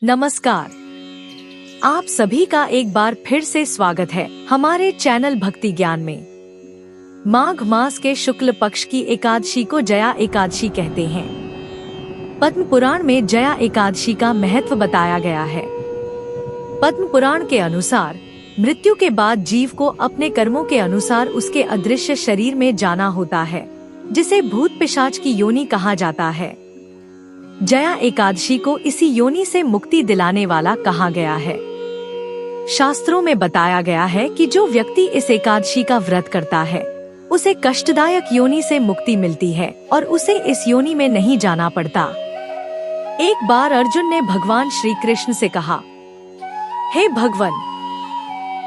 नमस्कार। आप सभी का एक बार फिर से स्वागत है हमारे चैनल भक्ति ज्ञान में। माघ मास के शुक्ल पक्ष की एकादशी को जया एकादशी कहते हैं। पद्म पुराण में जया एकादशी का महत्व बताया गया है। पद्म पुराण के अनुसार मृत्यु के बाद जीव को अपने कर्मों के अनुसार उसके अदृश्य शरीर में जाना होता है, जिसे भूत पिशाच की योनि कहा जाता है। जया एकादशी को इसी योनि से मुक्ति दिलाने वाला कहा गया है। शास्त्रों में बताया गया है कि जो व्यक्ति इस एकादशी का व्रत करता है उसे कष्टदायक योनि से मुक्ति मिलती है और उसे इस योनि में नहीं जाना पड़ता। एक बार अर्जुन ने भगवान श्री कृष्ण से कहा, हे भगवान,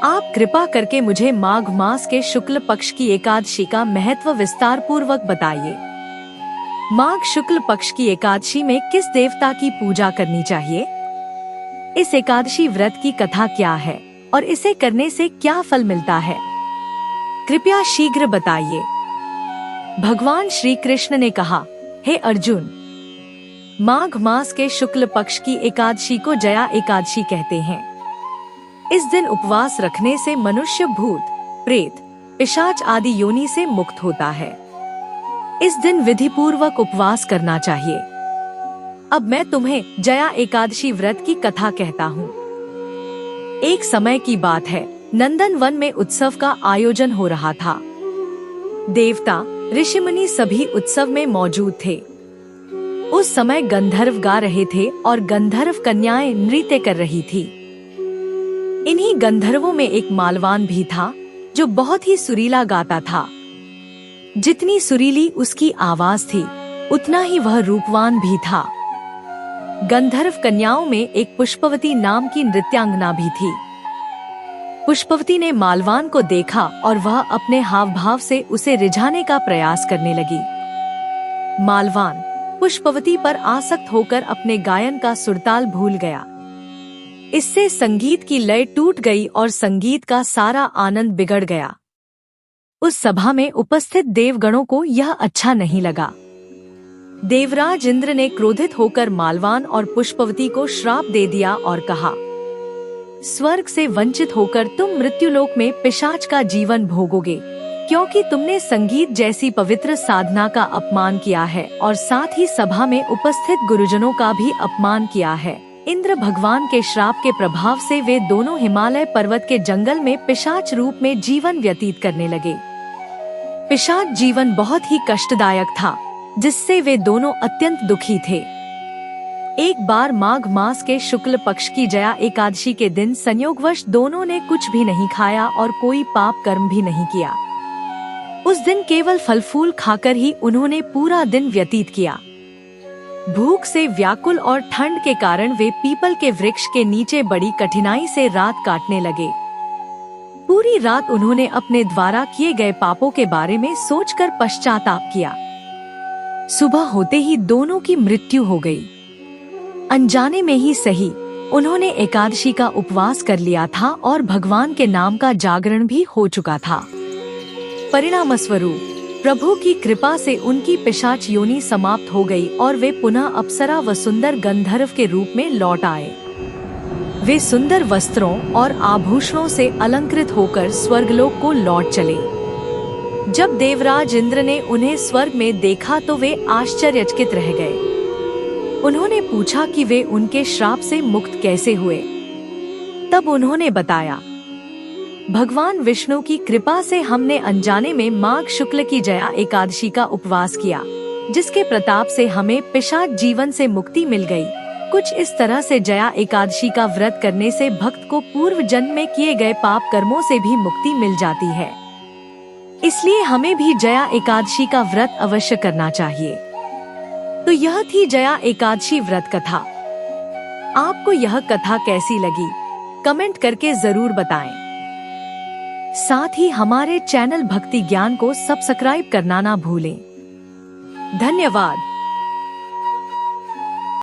आप कृपा करके मुझे माघ मास के शुक्ल पक्ष की एकादशी का महत्व विस्तार पूर्वक बताइए। माघ शुक्ल पक्ष की एकादशी में किस देवता की पूजा करनी चाहिए? इस एकादशी व्रत की कथा क्या है और इसे करने से क्या फल मिलता है? कृपया शीघ्र बताइए। भगवान श्री कृष्ण ने कहा, हे अर्जुन, माघ मास के शुक्ल पक्ष की एकादशी को जया एकादशी कहते हैं। इस दिन उपवास रखने से मनुष्य भूत, प्रेत, पिशाच आदि योनि से मुक्त होता है। इस दिन विधि पूर्वक उपवास करना चाहिए। अब मैं तुम्हें जया एकादशी व्रत की कथा कहता हूँ। एक समय की बात है, नंदन वन में उत्सव का आयोजन हो रहा था। देवता, ऋषिमुनि सभी उत्सव में मौजूद थे। उस समय गंधर्व गा रहे थे और गंधर्व कन्याएं नृत्य कर रही थी। इन्हीं गंधर्वों में एक मालवान भी था जो बहुत ही सुरीला गाता था। जितनी सुरीली उसकी आवाज थी उतना ही वह रूपवान भी था। गंधर्व कन्याओं में एक पुष्पवती नाम की नृत्यांगना भी थी। पुष्पवती ने मालवान को देखा और वह अपने हाव भाव से उसे रिझाने का प्रयास करने लगी। मालवान पुष्पवती पर आसक्त होकर अपने गायन का सुरताल भूल गया। इससे संगीत की लय टूट गई और संगीत का सारा आनंद बिगड़ गया। उस सभा में उपस्थित देवगणों को यह अच्छा नहीं लगा। देवराज इंद्र ने क्रोधित होकर मालवान और पुष्पवती को श्राप दे दिया और कहा, स्वर्ग से वंचित होकर तुम मृत्युलोक में पिशाच का जीवन भोगोगे, क्योंकि तुमने संगीत जैसी पवित्र साधना का अपमान किया है और साथ ही सभा में उपस्थित गुरुजनों का भी अपमान किया है। इंद्र भगवान के श्राप के प्रभाव से वे दोनों हिमालय पर्वत के जंगल में पिशाच रूप में जीवन व्यतीत करने लगे। पिशाच जीवन बहुत ही कष्टदायक था, जिससे वे दोनों अत्यंत दुखी थे। एक बार माघ मास के शुक्ल पक्ष की जया एकादशी के दिन संयोगवश दोनों ने कुछ भी नहीं खाया और कोई पाप कर्म भी नहीं किया। उस दिन केवल फल फूल खाकर ही उन्होंने पूरा दिन व्यतीत किया। भूख से व्याकुल और ठंड के कारण वे पीपल के वृक्ष के नीचे बड़ी कठिनाई से रात काटने लगे। पूरी रात उन्होंने अपने द्वारा किए गए पापों के बारे में सोचकर पश्चाताप किया। सुबह होते ही दोनों की मृत्यु हो गई। अनजाने में ही सही, उन्होंने एकादशी का उपवास कर लिया था और भगवान के नाम का जागरण भी हो चुका था। परिणामस्वरूप प्रभु की कृपा से उनकी पिशाच योनि समाप्त हो गई और वे पुनः अप्सरा व सुंदर गंधर्व के रूप में लौट आए। वे सुंदर वस्त्रों और आभूषणों से अलंकृत होकर स्वर्गलोक को लौट चले। जब देवराज इंद्र ने उन्हें स्वर्ग में देखा तो वे आश्चर्यचकित रह गए। उन्होंने पूछा कि वे उनके श्राप से मुक्त कैसे हुए। तब उन्होंने बताया, भगवान विष्णु की कृपा से हमने अनजाने में माघ शुक्ल की जया एकादशी का उपवास किया, जिसके प्रताप से हमें पिशाच जीवन से मुक्ति मिल गई। कुछ इस तरह से जया एकादशी का व्रत करने से भक्त को पूर्व जन्म में किए गए पाप कर्मों से भी मुक्ति मिल जाती है। इसलिए हमें भी जया एकादशी का व्रत अवश्य करना चाहिए। तो यह थी जया एकादशी व्रत कथा। आपको यह कथा कैसी लगी? कमेंट करके जरूर बताएं। साथ ही हमारे चैनल भक्ति ज्ञान को सब्सक्राइब करना ना भूलें। धन्यवाद।